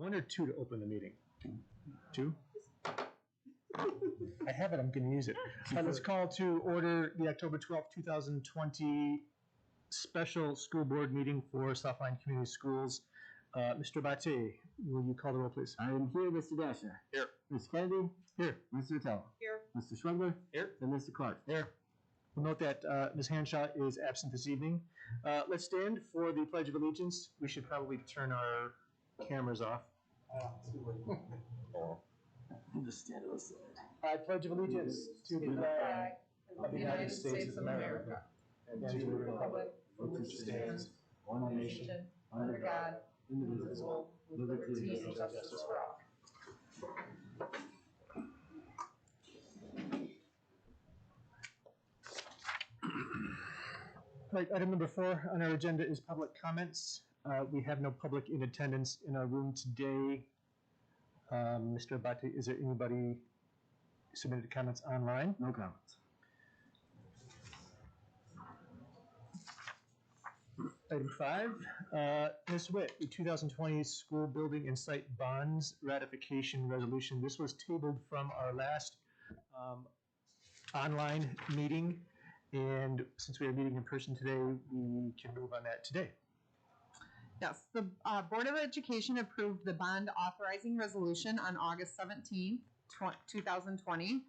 1 or 2 to open the meeting? 2? I have it, I'm going to use it. Let's call to order the October 12th, 2020 special school board meeting for Southline Community Schools. Mr. Abate, will you call the roll, please? I am here, Mr. Dasher. Here. Ms. Kennedy? Here. Mr. Attell? Here. Mr. Schwegler? Here. And Mr. Clark? Here. We'll note that Ms. Hanshaw is absent this evening. Let's stand for the Pledge of Allegiance. We should probably turn our cameras off. Just stand on the side. I pledge allegiance to the flag of the United States of America and to the republic for which it stands, one nation, under God, indivisible, with liberty and justice for all. Right, item number 4 on our agenda is public comments. We have no public in attendance in our room today. Mr. Abate, is there anybody who submitted comments online? No comments. Item 5, Ms. Witt, the 2020 school building and site bonds ratification resolution. This was tabled from our last online meeting, and since we are meeting in person today, we can move on that today. Yes, the Board of Education approved the bond authorizing resolution on August 17th, 2020.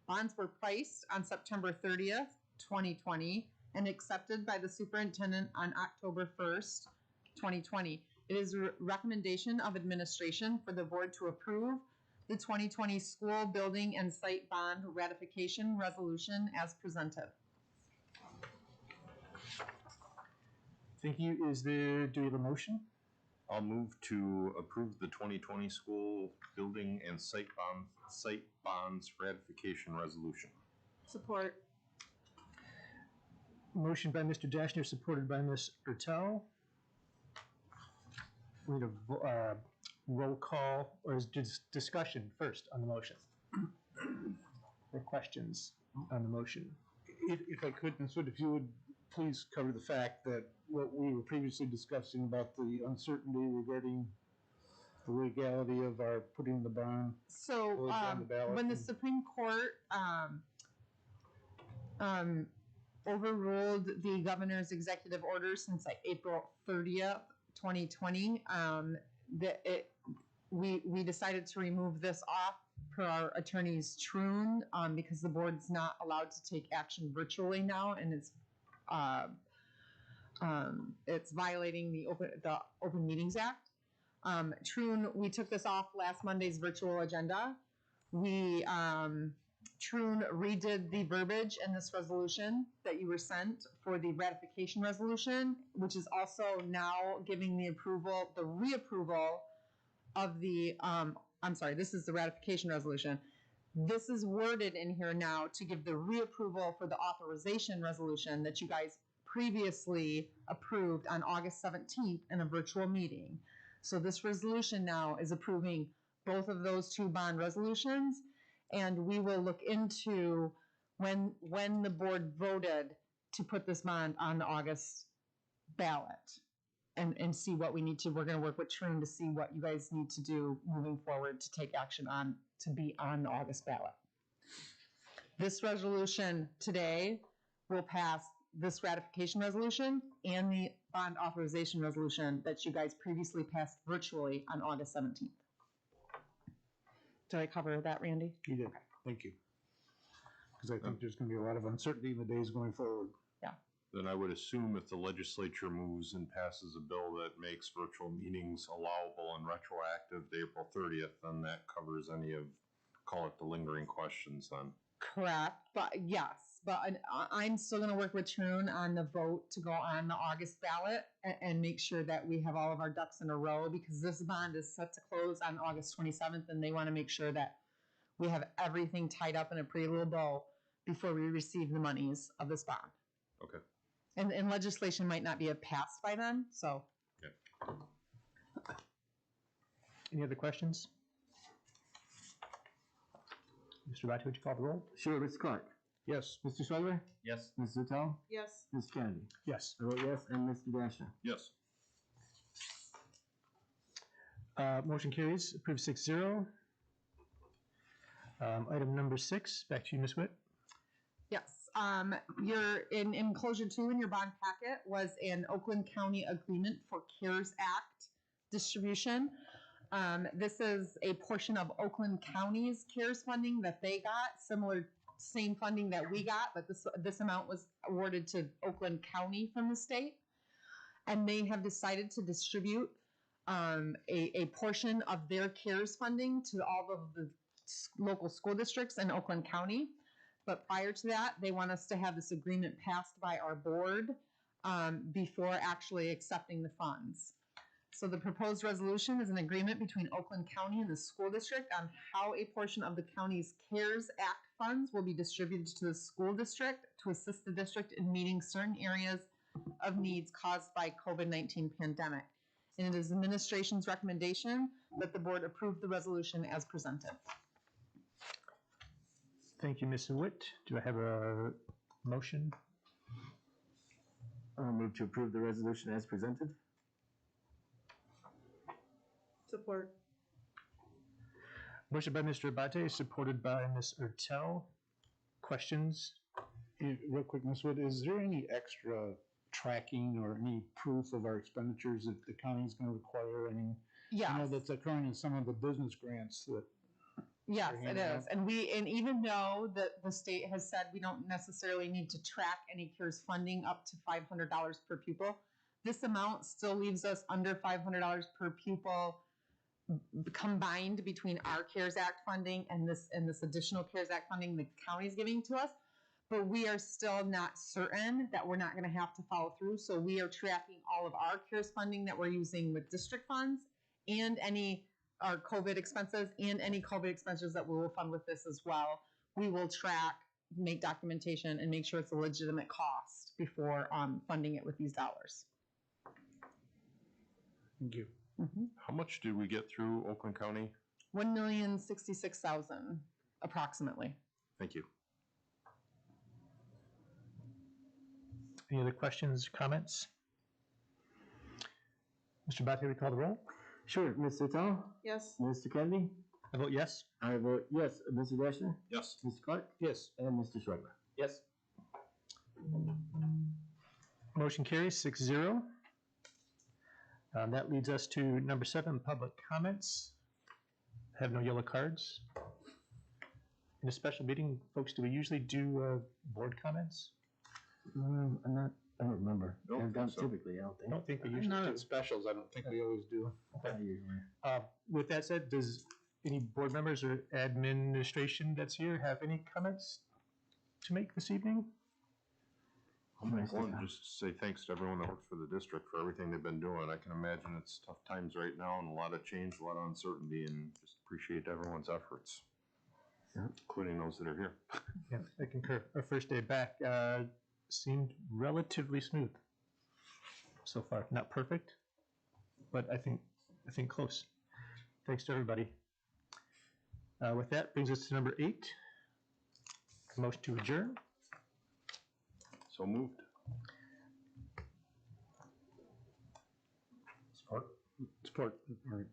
Bonds were placed on September 30th, 2020, and accepted by the superintendent on October 1st, 2020. It is a recommendation of administration for the board to approve the 2020 school building and site bond ratification resolution as presented. Thank you. Do we have a motion? I'll move to approve the 2020 school building and site bonds ratification resolution. Support. Motion by Mr. Dashner, supported by Ms. Ertel. We need a roll call, or is just discussion first on the motion? Or questions on the motion? If I could, Ms. Wood, if you would please cover the fact that what we were previously discussing about the uncertainty regarding the legality of our putting the bond. So when the Supreme Court overruled the governor's executive order since like April 30th, 2020, we decided to remove this off per our attorney's Troon because the board's not allowed to take action virtually now, and it's violating the Open Meetings Act. Troon, we took this off last Monday's virtual agenda. Troon redid the verbiage in this resolution that you were sent for the ratification resolution, which is also now giving the reapproval of the, this is the ratification resolution. This is worded in here now to give the reapproval for the authorization resolution that you guys previously approved on August 17th in a virtual meeting. So this resolution now is approving both of those 2 bond resolutions, and we will look into when the board voted to put this bond on the August ballot and see what we need to. We're going to work with Troon to see what you guys need to do moving forward to take action on to be on the August ballot. This resolution today will pass this ratification resolution and the bond authorization resolution that you guys previously passed virtually on August 17th. Did I cover that, Randy? You did. Thank you. Because I think there's going to be a lot of uncertainty in the days going forward. Yeah. Then I would assume if the legislature moves and passes a bill that makes virtual meetings allowable and retroactive to April 30th, then that covers any of, call it the lingering questions then. Correct, but yes, but I'm still going to work with Troon on the vote to go on the August ballot and make sure that we have all of our ducks in a row, because this bond is set to close on August 27th, and they want to make sure that we have everything tied up in a pretty little bow before we receive the monies of this bond. Okay. And legislation might not be passed by then, so. Okay. Any other questions? Mr. Abate, would you call the roll? Sure, Mr. Clark? Yes. Mr. Schwegler? Yes. Mr. Attell? Yes. Ms. Kennedy? Yes. I vote yes, and Mr. Dasher? Yes. Motion carries, approved 6-0. Item number 6, back to you, Ms. Witt. Yes, your, in enclosure 2 in your bond packet was an Oakland County agreement for CARES Act distribution. This is a portion of Oakland County's CARES funding that they got, same funding that we got, but this amount was awarded to Oakland County from the state. And they have decided to distribute a portion of their CARES funding to all of the local school districts in Oakland County. But prior to that, they want us to have this agreement passed by our board before actually accepting the funds. So the proposed resolution is an agreement between Oakland County and the school district on how a portion of the county's CARES Act funds will be distributed to the school district to assist the district in meeting certain areas of needs caused by COVID-19 pandemic. And it is administration's recommendation that the board approve the resolution as presented. Thank you, Ms. Witt. Do I have a motion? I'll move to approve the resolution as presented. Support. Motion by Mr. Abate, supported by Ms. Ertel. Questions? Real quick, Ms. Wood, is there any extra tracking or any proof of our expenditures that the county is going to require? I mean, Yes. I know that's occurring in some of the business grants that. Yes, They're it handing is. And even though the state has said we don't necessarily need to track any CARES funding up to $500 per pupil, this amount still leaves us under $500 per pupil combined between our CARES Act funding and this additional CARES Act funding the county is giving to us. But we are still not certain that we're not going to have to follow through. So we are tracking all of our CARES funding that we're using with district funds and our COVID expenses and any COVID expenses that we will fund with this as well. We will track, make documentation, and make sure it's a legitimate cost before funding it with these dollars. Thank you. How much did we get through Oakland County? $1,066,000 approximately. Thank you. Any other questions, comments? Mr. Abate, we call the roll? Sure, Mr. Tal, Yes. Mr. Kennedy, I vote yes. I vote yes. Mr. Dashner, Yes. Mr. Clark, Yes. and Mr. Schweigler. Yes. Motion carries 6-0. That leads us to number 7, public comments. I have no yellow cards. In a special meeting, folks, do we usually do board comments? I don't remember. Don't I've think done so. typically, I don't I think. don't think we usually Not do. at specials, I don't think we always do. Not usually. With that said, does any board members or administration that's here have any comments to make this evening? I'll make one, just to say thanks to everyone that works for the district for everything they've been doing. I can imagine it's tough times right now and a lot of change, a lot of uncertainty, and just appreciate everyone's efforts, including those that are here. Yeah, I concur. Our first day back seemed relatively smooth so far. Not perfect, but I think close. Thanks to everybody. With that, brings us to number 8. Motion to adjourn. So moved. Support. All right.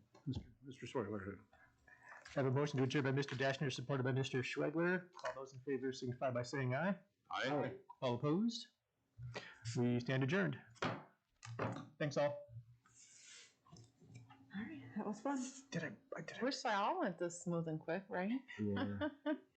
Mr. Schweigler. I have a motion to adjourn by Mr. Dashner, supported by Mr. Schweigler. All those in favor signify by saying aye. Aye. All opposed? We stand adjourned. Thanks all. All right, that was fun. Did I Wish I all went this smooth and quick, right? Yeah.